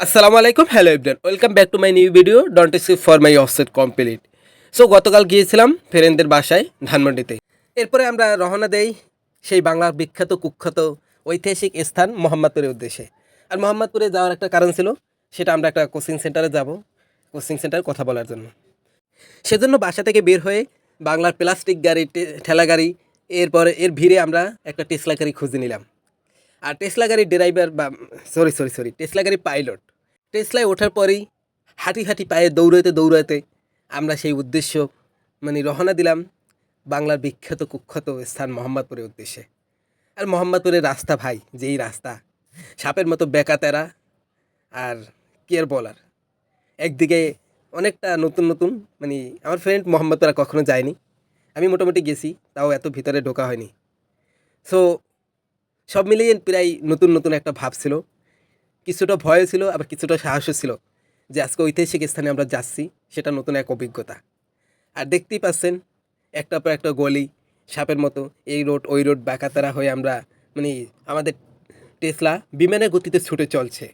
আসসালামু আলাইকুম, hello everyone, welcome back to my new video don't skip for my offset complete. So গতকাল গিয়েছিলাম ফ্রেন্ডদের বাসায় ধানমন্ডিতে। এরপরে আমরা রওনা দেই সেই বাংলার বিখ্যাত কুখ্যাত ঐতিহাসিক স্থান মোহাম্মদপুরের উদ্দেশ্যে। আর মোহাম্মদপুরে যাওয়ার একটা কারণ ছিল, সেটা আমরা একটা কোচিং সেন্টারে যাব, কোচিং সেন্টারে কথা বলার জন্য। সেজন্য বাসা থেকে বের হয়ে বাংলার প্লাস্টিক গাড়ি, ঠেলা গাড়ি, এরপরে এর ভিড়ে আমরা একটা টেসলা গাড়ি খুঁজে নিলাম। আর টেসলা গাড়ির ড্রাইভার বা সরি টেসলা গাড়ির পাইলট, টেসলায় ওঠার পরেই হাঁটি হাঁটি পায়ে দৌড়াতে দৌড়াতে আমরা সেই উদ্দেশ্য রওনা দিলাম বাংলার বিখ্যাত কুখ্যাত স্থান মোহাম্মদপুরের উদ্দেশ্যে। আর মোহাম্মদপুরের রাস্তা ভাই, যেই রাস্তা সাপের মতো বেঁকা তেরা, আর কি আর বলার। একদিকে অনেকটা নতুন নতুন, আমার ফ্রেন্ড মোহাম্মদপুর আর কখনো যায়নি, আমি মোটামুটি গেছি, তাও এত ভিতরে ঢোকা হয়নি। সো সব মিলিয়ে প্রায় নতুন নতুন একটা ভাব ছিল, কিছুটা ভয়ও ছিল, আবার কিছুটা সাহসও ছিল যে আজকে ঐতিহাসিক স্থানে আমরা যাচ্ছি, সেটা নতুন এক অভিজ্ঞতা। আর দেখতেই পাচ্ছেন একটার পর একটা গলি, সাপের মতো এই রোড ওই রোড বাঁকাতারা হয়ে আমরা আমাদের টেসলা বিমানের গতিতে ছুটে চলছে।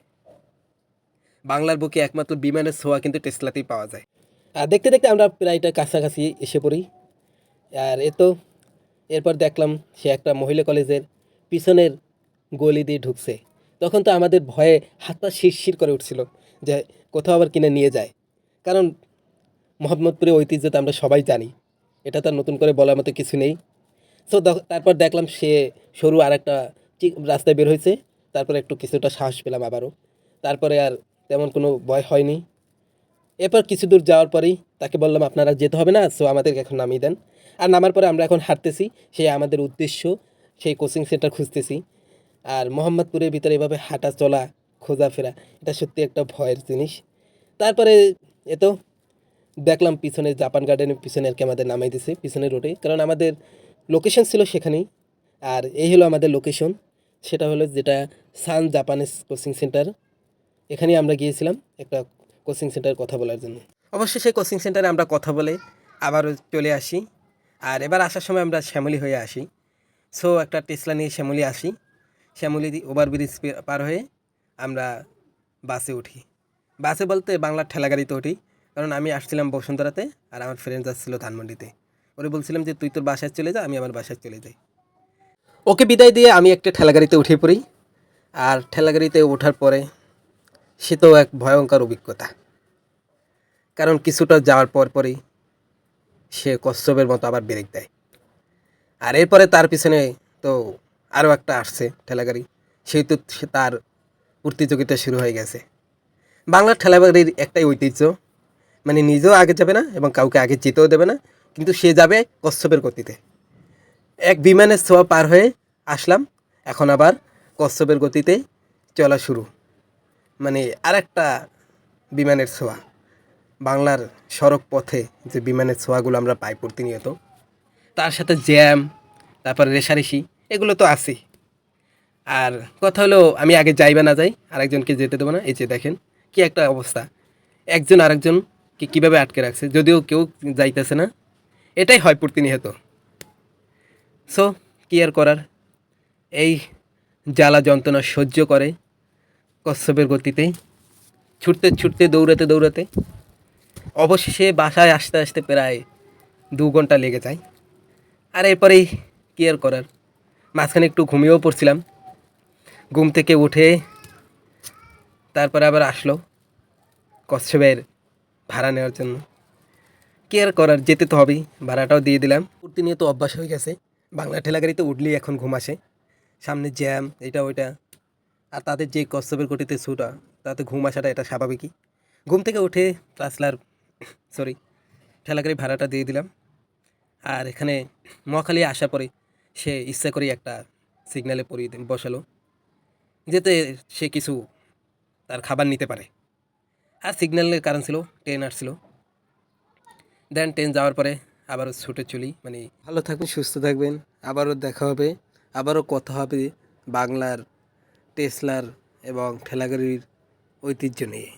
বাংলার বুকে একমাত্র বিমানের ছোঁয়া কিন্তু টেসলাতেই পাওয়া যায়। আর দেখতে দেখতে আমরা প্রায়টা কাছাকাছি এসে পড়ি। আর এরপর দেখলাম সে একটা মহিলা কলেজের পিছনের গলি দিয়ে ঢুকছে। তখন তো আমাদের ভয়ে হাত পা শিরশির করে উঠছিল যে কোথাও আবার কিনে নিয়ে যায়। কারণ মোহাম্মদপুরের ঐতিহ্য তো আমরা সবাই জানি, এটা তো আর নতুন করে বলার মতো কিছু নেই। সো তারপর দেখলাম সে সরু আর একটা রাস্তায় বের হয়েছে। তারপরে একটু কিছুটা সাহস পেলাম আবারও। তারপরে আর তেমন কোনো ভয় হয়নি। এরপর কিছু দূর যাওয়ার পরেই তাকে বললাম, আপনারা যেতে হবে না, সো আমাদেরকে এখন নামিয়ে দেন। আর নামার পরে আমরা এখন হাঁটতেছি সেই আমাদের উদ্দেশ্য, সেই কোচিং সেন্টার খুঁজতেছি। আর মোহাম্মদপুরের ভিতরে এভাবে হাঁটা চলা, খোঁজাফেরা, এটা সত্যি একটা ভয়ের জিনিস। তারপরে এতো দেখলাম পিছনে জাপান গার্ডেনের পিছনে আর কি আমাদের নামাই দিছে, পিছনের রোডে, কারণ আমাদের লোকেশন ছিল সেখানেই। আর এই হলো আমাদের লোকেশন, সেটা হলো যেটা সান জাপানিজ কোচিং সেন্টার। এখানেই আমরা গিয়েছিলাম একটা কোচিং সেন্টারের কথা বলার জন্য। অবশ্যই সেই কোচিং সেন্টারে আমরা কথা বলে আবারও চলে আসি। আর এবার আসার সময় আমরা শ্যামলী হয়ে আসি। সো একটা টেসলা নিয়ে শ্যামলী আসি। শ্যামলী ওভারব্রিজ পার হয়ে আমরা বাসে উঠি। বাসে বলতে বাংলার ঠেলাগাড়িতে উঠি, কারণ আমি আসছিলাম বসুন্ধরাতে আর আমার ফ্রেন্ড যাচ্ছিলো ধানমন্ডিতে। ওরে বলছিলাম যে তুই তোর বাসায় চলে যা, আমি আমার বাসায় চলে যাই। ওকে বিদায় দিয়ে আমি একটা ঠেলাগাড়িতে উঠে পড়ি। আর ঠেলাগাড়িতে ওঠার পরে সে তো এক ভয়ঙ্কর অভিজ্ঞতা, কারণ কিছুটা যাওয়ার পরই সে কচ্ছপের মতো আবার ব্রেক দেয়। আর এরপরে তার পিছনে তো আরও একটা আসছে ঠেলাগাড়ি, সেই তো তার প্রতিযোগিতা শুরু হয়ে গেছে। বাংলার ঠেলাগাড়ির একটাই ঐতিহ্য, নিজেও আগে যাবে না এবং কাউকে আগে যেতেও দেবে না, কিন্তু সে যাবে কচ্ছপের গতিতে। এক বিমানের ছোঁয়া পার হয়ে আসলাম, এখন আবার কচ্ছপের গতিতে চলা শুরু, আর একটা বিমানের ছোঁয়া। বাংলার সড়ক পথে যে বিমানের ছোঁয়াগুলো আমরা পাই প্রতিনিয়ত, তার সাথে জ্যাম, তারপর রেষারেষি, এগুলো তো আছেই। আর কথা হলো, আমি আগে যাইবা না যাই, আরেকজনকে যেতে দেবো না। এই যে দেখেন কি একটা অবস্থা, একজন আরেকজনকে কীভাবে আটকে রাখছে, যদিও কেউ যাইতেছে না। এটাই হয় প্রতিনিয়ত। সো কী আর করার, এই জ্বালা যন্ত্রণা সহ্য করে কচ্ছপের গতিতে ছুটতে ছুটতে দৌড়াতে দৌড়াতে অবশেষে বাসায় আসতে আসতে প্রায় 2 ঘন্টা লেগে যায়। আর এরপরেই কী আর করার, মাঝখানে একটু ঘুমিয়েও পড়ছিলাম। ঘুম থেকে উঠে তারপরে আবার আসলো কচ্ছপের ভাড়া নেওয়ার জন্য। কী আর করার, যেতে তো হবেই, ভাড়াটাও দিয়ে দিলাম। প্রতিনিয়ত অভ্যাস হয়ে গেছে, বাংলা ঠেলাগাড়িতে উঠলেই এখন ঘুম আসে। সামনে জ্যাম, এটা ওইটা, আর তাদের যে কচ্ছপের গতিতে ছুটা, তাতে ঘুম আসাটা এটা স্বাভাবিকই। ঘুম থেকে উঠে ঠেলাগাড়ি ভাড়াটা দিয়ে দিলাম। আর এখানে মহাখালী আসার পরে সে ইচ্ছা করেই একটা সিগন্যালে বসালো, যাতে সে কিছু তার খাবার নিতে পারে। আর সিগন্যালের কারণ ছিল ট্রেন আসছিল। দেন ট্রেন যাওয়ার পরে আবারও ছুটে চলি। ভালো থাকবেন, সুস্থ থাকবেন, আবারও দেখা হবে, আবারও কথা হবে বাংলার টেসলার এবং ঠেলাগাড়ির ঐতিহ্য নিয়ে।